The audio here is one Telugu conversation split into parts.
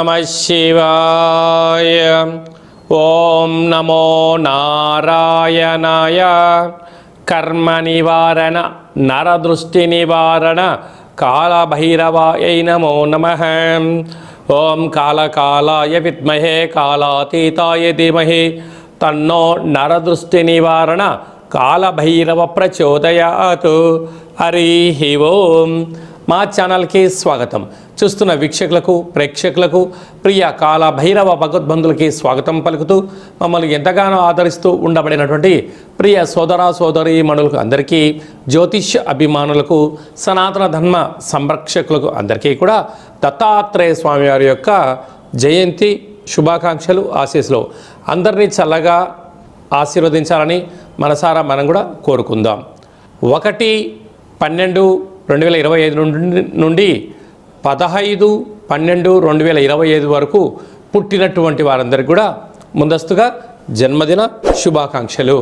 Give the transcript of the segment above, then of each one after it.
నమః శివాయ. ఓం నమో నారాయణాయ. కర్మ నివారణ నరదృష్టి నివారణ కాళభైరవాయ నమో నమః. ఓం కాళకాలాయ విద్మహే కాళాతీతాయ ధీమహి తన్నో నరదృష్టి నివారణ కాళభైరవ ప్రచోదయాత్. హరి ఓం. మా ఛానల్కి స్వాగతం. చూస్తున్న వీక్షకులకు ప్రేక్షకులకు ప్రియ కాళభైరవ భగవద్బంధులకి స్వాగతం పలుకుతూ మమ్మల్ని ఎంతగానో ఆదరిస్తూ ఉండబడినటువంటి ప్రియ సోదర సోదరీమణులకు అందరికీ, జ్యోతిష్య అభిమానులకు, సనాతన ధర్మ సంరక్షకులకు అందరికీ కూడా దత్తాత్రేయ స్వామి వారి యొక్క జయంతి శుభాకాంక్షలు, ఆశీస్సులు. అందరినీ చల్లగా ఆశీర్వదించాలని మనసారా మనం కూడా కోరుకుందాం. 1/12/2025 నుండి 15/12/2025 వరకు పుట్టినటువంటి వారందరికీ కూడా ముందస్తుగా జన్మదిన శుభాకాంక్షలు.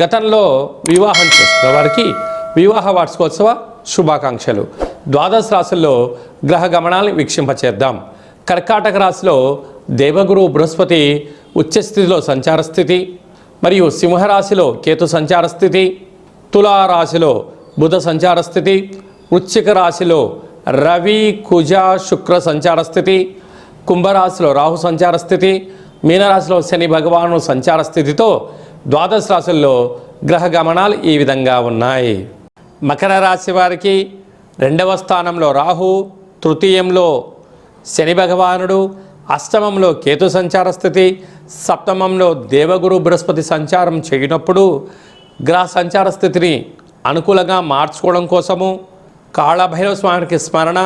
గతంలో వివాహం చేసుకున్న వారికి వివాహ వార్షికోత్సవ శుభాకాంక్షలు. ద్వాదశ రాశుల్లో గ్రహ గమనాలను వీక్షింపచేద్దాం. కర్కాటక రాశిలో దేవగురు బృహస్పతి ఉచ్చస్థితిలో సంచార స్థితి, మరియు సింహరాశిలో కేతు సంచార స్థితి, తులారాశిలో బుధ సంచార స్థితి, వృశ్చిక రాశిలో రవి కుజ శుక్ర సంచార స్థితి, కుంభరాశిలో రాహు సంచార స్థితి, మీనరాశిలో శని భగవాను సంచార స్థితితో ద్వాదశ రాశుల్లో గ్రహ గమనాలు ఈ విధంగా ఉన్నాయి. మకర రాశి వారికి 2వ స్థానంలో రాహు, తృతీయంలో శని భగవానుడు, అష్టమంలో కేతు సంచార స్థితి, సప్తమంలో దేవగురు బృహస్పతి సంచారం చేయనప్పుడు గ్రహ సంచార స్థితిని అనుకూలంగా మార్చుకోవడం కోసము కాళభైరవ స్వామికి స్మరణ,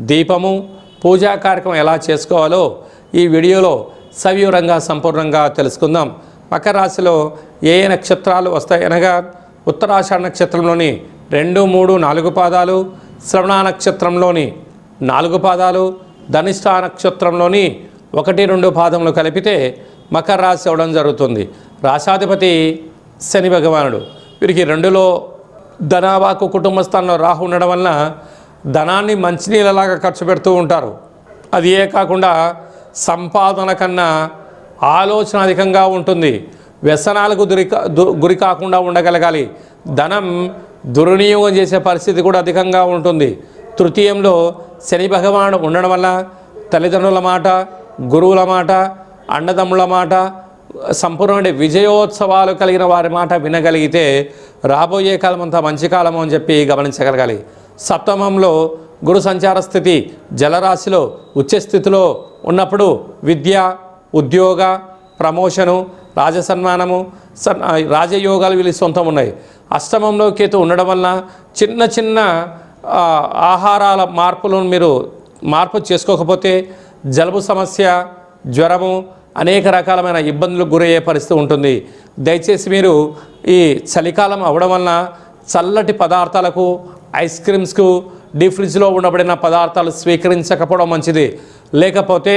దీపము, పూజా కార్యక్రమం ఎలా చేసుకోవాలో ఈ వీడియోలో సవివరంగా సంపూర్ణంగా తెలుసుకుందాం. మకర రాశిలో ఏ నక్షత్రాలు వస్తాయి అనగా ఉత్తరాషాఢ నక్షత్రంలోని 2, 3, 4 పాదాలు, శ్రవణ నక్షత్రంలోని 4 పాదాలు, ధనిష్ఠ నక్షత్రంలోని 1, 2 పాదములు కలిపితే మకర రాశి అవడం జరుగుతుంది. రాశాధిపతి శని భగవానుడు. వీరికి 2లో ధనావాకు కుటుంబ స్థానంలో రాహు ఉండడం వలన ధనాన్ని మంచినీళ్ళలాగా ఖర్చు పెడుతూ ఉంటారు. అది ఏ కాకుండా సంపాదన కన్నా ఆలోచన అధికంగా ఉంటుంది. వ్యసనాలకు గురి కాకుండా ఉండగలగాలి. ధనం దుర్వినియోగం చేసే పరిస్థితి కూడా అధికంగా ఉంటుంది. తృతీయంలో శని భగవానుడు ఉండడం వల్ల తల్లిదండ్రుల మాట, గురువుల మాట, అన్నదమ్ముల మాట, సంపూర్ణమైన విజయోత్సవాలు కలిగిన వారి మాట వినగలిగితే రాబోయే కాలం అంతా మంచి కాలము అని చెప్పి గమనించగలగాలి. సప్తమంలో గురు సంచార స్థితి జలరాశిలో ఉచ్చస్థితిలో ఉన్నప్పుడు విద్య, ఉద్యోగ, ప్రమోషను, రాజసన్మానము, రాజయోగాలు వీళ్ళు సొంతం ఉన్నాయి. అష్టమంలో కేతు ఉండడం వలన చిన్న చిన్న ఆహారాల మార్పులను మీరు మార్పు చేసుకోకపోతే జలుబు సమస్య, జ్వరము, అనేక రకాలమైన ఇబ్బందులకు గురయ్యే పరిస్థితి ఉంటుంది. దయచేసి మీరు ఈ చలికాలం అవడం వలన చల్లటి పదార్థాలకు, ఐస్ క్రీమ్స్కు, డీప్ ఫ్రిడ్జ్లో ఉండబడిన పదార్థాలు స్వీకరించకపోవడం మంచిది. లేకపోతే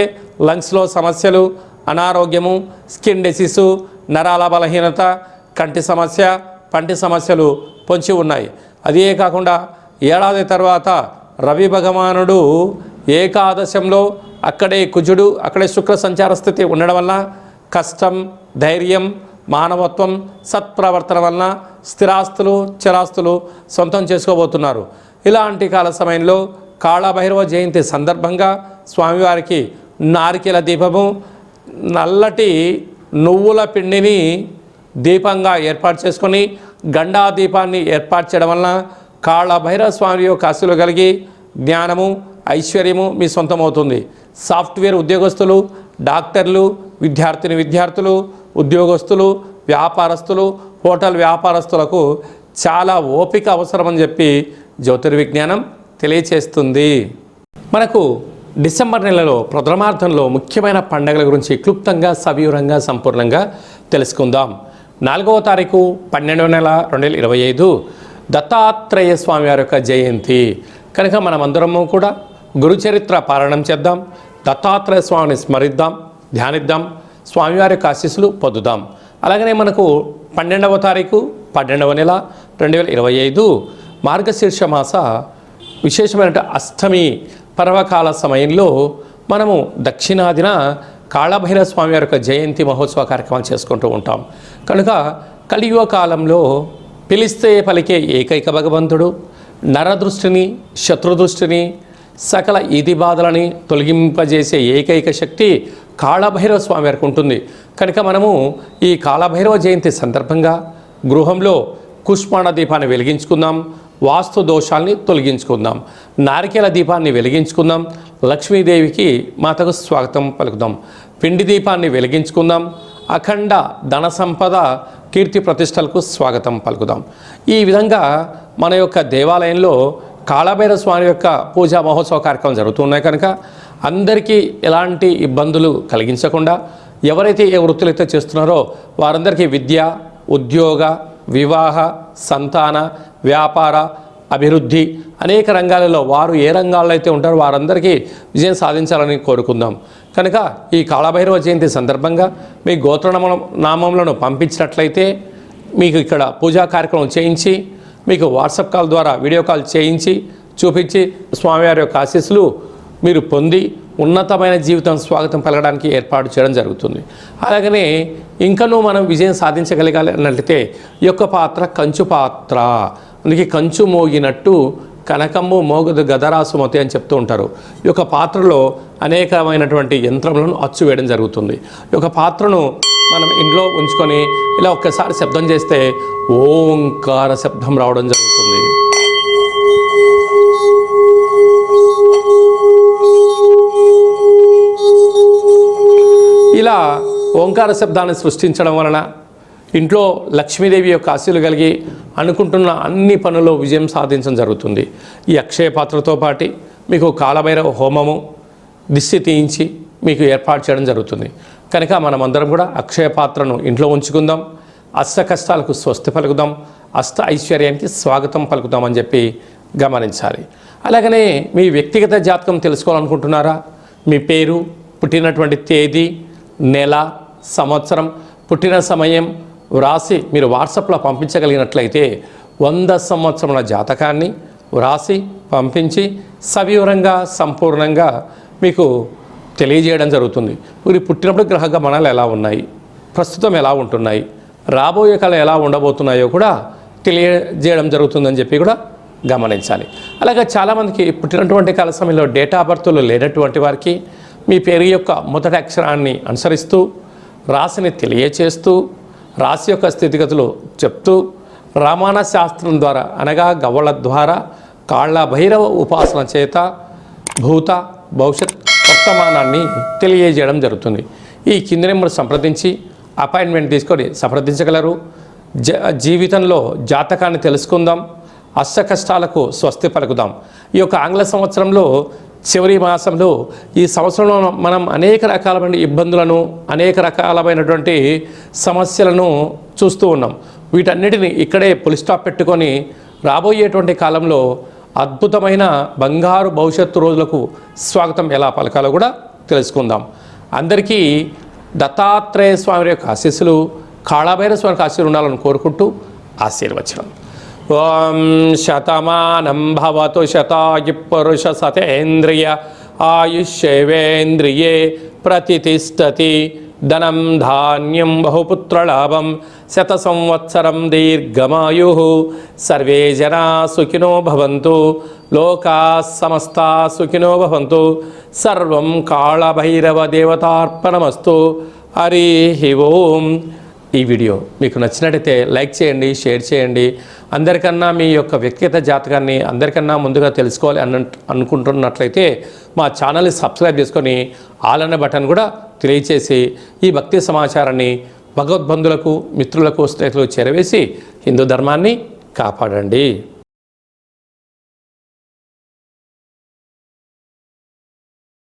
లంగ్స్లో సమస్యలు, అనారోగ్యము, స్కిన్ డిసీసు, నరాల బలహీనత, కంటి సమస్య, పంటి సమస్యలు పొంచి ఉన్నాయి. అదే కాకుండా ఏడాది తర్వాత రవి భగవానుడు ఏకాదశంలో అక్కడే కుజుడు, అక్కడే శుక్ర సంచార స్థితి ఉండడం వల్ల కష్టం, ధైర్యం, మానవత్వం, సత్ప్రవర్తన వలన స్థిరాస్తులు, చరాస్తులు సొంతం చేసుకోబోతున్నారు. ఇలాంటి కాల సమయంలో కాళభైరవ జయంతి సందర్భంగా స్వామివారికి నారికేల దీపము, నల్లటి నువ్వుల పిండిని దీపంగా ఏర్పాటు చేసుకొని గండా దీపాన్ని ఏర్పాటు చేయడం వలన కాళభైరవ స్వామి యొక్క ఆశీస్సులు కలిగి జ్ఞానము, ఐశ్వర్యము మీ సొంతమవుతుంది. సాఫ్ట్వేర్ ఉద్యోగస్తులు, డాక్టర్లు, విద్యార్థులు, ఉద్యోగస్తులు, వ్యాపారస్తులు, హోటల్ వ్యాపారస్తులకు చాలా ఓపిక అవసరమని చెప్పి జ్యోతిర్విజ్ఞానం తెలియచేస్తుంది. మనకు డిసెంబర్ నెలలో ప్రథమార్థంలో ముఖ్యమైన పండుగల గురించి క్లుప్తంగా, సవివరంగా, సంపూర్ణంగా తెలుసుకుందాం. 4వ తారీఖు 12వ నెల 2025 దత్తాత్రేయ స్వామి వారి యొక్క జయంతి కనుక మనమందరము కూడా గురుచరిత్ర పారాయణం చేద్దాం. దత్తాత్రేయ స్వామిని స్మరిద్దాం, ధ్యానిద్దాం, స్వామివారి యొక్క ఆశీస్సులు పొందుదాం. అలాగనే మనకు 12వ తారీఖు 12వ నెల 2025 మార్గశీర్ష మాస విశేషమైన అష్టమి పర్వకాల సమయంలో మనము దక్షిణాదిన కాళభైరవ స్వామి వారి యొక్క జయంతి మహోత్సవ కార్యక్రమాలు చేసుకుంటూ ఉంటాం. కనుక కలియుగ కాలంలో పిలిస్తే పలికే ఏకైక భగవంతుడు, నరదృష్టిని శత్రుదృష్టిని సకల ఈది బాధలని తొలగింపజేసే ఏకైక శక్తి కాళభైరవ స్వామి వారికి ఉంటుంది. కనుక మనము ఈ కాళభైరవ జయంతి సందర్భంగా గృహంలో కుష్మాండ దీపాన్ని వెలిగించుకుందాం, వాస్తు దోషాల్ని తొలగించుకుందాం, నారికేల దీపాన్ని వెలిగించుకుందాం, లక్ష్మీదేవికి మాతకు స్వాగతం పలుకుదాం, పిండి దీపాన్ని వెలిగించుకుందాం, అఖండ ధన సంపద కీర్తి ప్రతిష్టలకు స్వాగతం పలుకుదాం. ఈ విధంగా మన యొక్క దేవాలయంలో కాళభైరవ స్వామి యొక్క పూజా మహోత్సవ కార్యక్రమం జరుగుతున్నాయి. కనుక అందరికీ ఎలాంటి ఇబ్బందులు కలిగించకుండా ఎవరైతే ఏ వృత్తులైతే చేస్తున్నారో వారందరికీ విద్య, ఉద్యోగ, వివాహ, సంతాన, వ్యాపార, అభివృద్ధి అనేక రంగాలలో వారు ఏ రంగాల్లో అయితే ఉంటారో వారందరికీ విజయం సాధించాలని కోరుకుందాం. కనుక ఈ కాళభైరవ జయంతి సందర్భంగా మీ గోత్రనామములను పంపించినట్లయితే మీకు ఇక్కడ పూజా కార్యక్రమం చేయించి మీకు వాట్సాప్ కాల్ ద్వారా వీడియో కాల్ చేయించి చూపించి స్వామివారి యొక్క ఆశీస్సులు మీరు పొంది ఉన్నతమైన జీవితం స్వాగతం పలకడానికి ఏర్పాటు చేయడం జరుగుతుంది. అలాగనే ఇంకనూ మనం విజయం సాధించగలగాలి అన్నట్లయితే ఈ యొక్క పాత్ర కంచు పాత్ర, అందుకే కంచు మోగినట్టు కనకమ్ము మోగదు గదరాసుమతి అని చెప్తూ ఉంటారు. ఈ యొక్క పాత్రలో అనేకమైనటువంటి యంత్రములను అచ్చు వేయడం జరుగుతుంది. ఈ యొక్క పాత్రను మనం ఇంట్లో ఉంచుకొని ఇలా ఒక్కసారి శబ్దం చేస్తే ఓంకార శబ్దం రావడం జరుగుతుంది. ఇలా ఓంకార శబ్దాన్ని సృష్టించడం వలన ఇంట్లో లక్ష్మీదేవి యొక్క ఆశీస్సులు కలిగి అనుకుంటున్న అన్ని పనుల్లో విజయం సాధించడం జరుగుతుంది. ఈ అక్షయ పాత్రతో పాటు మీకు కాళభైరవ హోమము దిష్టి తీయించి మీకు ఏర్పాటు చేయడం జరుగుతుంది. కనుక మనమందరం కూడా అక్షయ పాత్రను ఇంట్లో ఉంచుకుందాం, అష్ట కష్టాలకు స్వస్తి పలుకుదాం, అష్ట ఐశ్వర్యానికి స్వాగతం పలుకుదామని చెప్పి గమనించాలి. అలాగనే మీ వ్యక్తిగత జాతకం తెలుసుకోవాలనుకుంటున్నారా? మీ పేరు, పుట్టినటువంటి తేదీ, నెల, సంవత్సరం, పుట్టిన సమయం వ్రాసి మీరు వాట్సాప్లో పంపించగలిగినట్లయితే 100 సంవత్సరముల జాతకాన్ని వ్రాసి పంపించి సవివరంగా సంపూర్ణంగా మీకు తెలియజేయడం జరుగుతుంది. మీరు పుట్టినప్పుడు గ్రహ గమనాలు ఎలా ఉన్నాయి, ప్రస్తుతం ఎలా ఉంటున్నాయి, రాబోయే కాలం ఎలా ఉండబోతున్నాయో కూడా తెలియజేయడం జరుగుతుందని చెప్పి కూడా గమనించాలి. అలాగే చాలామందికి పుట్టినటువంటి కాల సమయంలో డేటా ఆఫ్ బర్త్లు లేనటువంటి వారికి మీ పేరు యొక్క మొదటి అక్షరాన్ని అనుసరిస్తూ రాశిని తెలియచేస్తూ రాశి యొక్క స్థితిగతులు చెప్తూ రామాయణ శాస్త్రం ద్వారా అనగా గవ్వల ద్వారా కాళభైరవ ఉపాసన చేత భూత భవిష్యత్ వర్తమానాన్ని తెలియజేయడం జరుగుతుంది. ఈ కింది నెంబర్ సంప్రదించి అపాయింట్మెంట్ తీసుకొని సంప్రదించగలరు. జీవితంలో జాతకాన్ని తెలుసుకుందాం, అష్ట కష్టాలకు స్వస్తి పలుకుదాం. ఈ యొక్క ఆంగ్ల సంవత్సరంలో చివరి మాసంలో ఈ సంవత్సరంలో మనం అనేక రకాలైన ఇబ్బందులను అనేక రకాలైనటువంటి సమస్యలను చూస్తూ ఉన్నాం. వీటన్నిటిని ఇక్కడే పులి స్టాప్ పెట్టుకొని రాబోయేటువంటి కాలంలో అద్భుతమైన బంగారు భవిష్యత్తు రోజులకు స్వాగతం ఎలా పలకాలో కూడా తెలుసుకుందాం. అందరికీ దత్తాత్రేయ స్వామి యొక్క ఆశీస్సులు, కాళభైరవ స్వామి ఆశీస్సులు ఉండాలని కోరుకుంటూ ఆశీర్వచనం. ఓం శతమానం భవతు శతాయు పురుష సతేంద్రియ ఆయుష్యేవేంద్రియే ప్రతిష్టతి ధనం ధాన్యం బహుపుత్రలాభం శత సంవత్సరం దీర్ఘమాయు సర్వే జనా సుఖినో భవంతు లోకా సమస్తా సుఖినో భవంతు సర్వం కాళభైరవ దేవతార్పణమస్తు. హరి ఓం. ఈ వీడియో మీకు నచ్చినట్టయితే లైక్ చేయండి, షేర్ చేయండి. అందరికన్నా మీ యొక్క వ్యక్తిగత జాతకాన్ని అందరికన్నా ముందుగా తెలుసుకోవాలి అనుకుంటున్నట్లయితే మా ఛానల్ని సబ్స్క్రైబ్ చేసుకొని ఆల్ అనే బటన్ కూడా తెలియచేసి ఈ భక్తి సమాచారాన్ని భగవద్బంధులకు, మిత్రులకు, స్నేహితులకు చేరవేసి హిందూ ధర్మాన్ని కాపాడండి.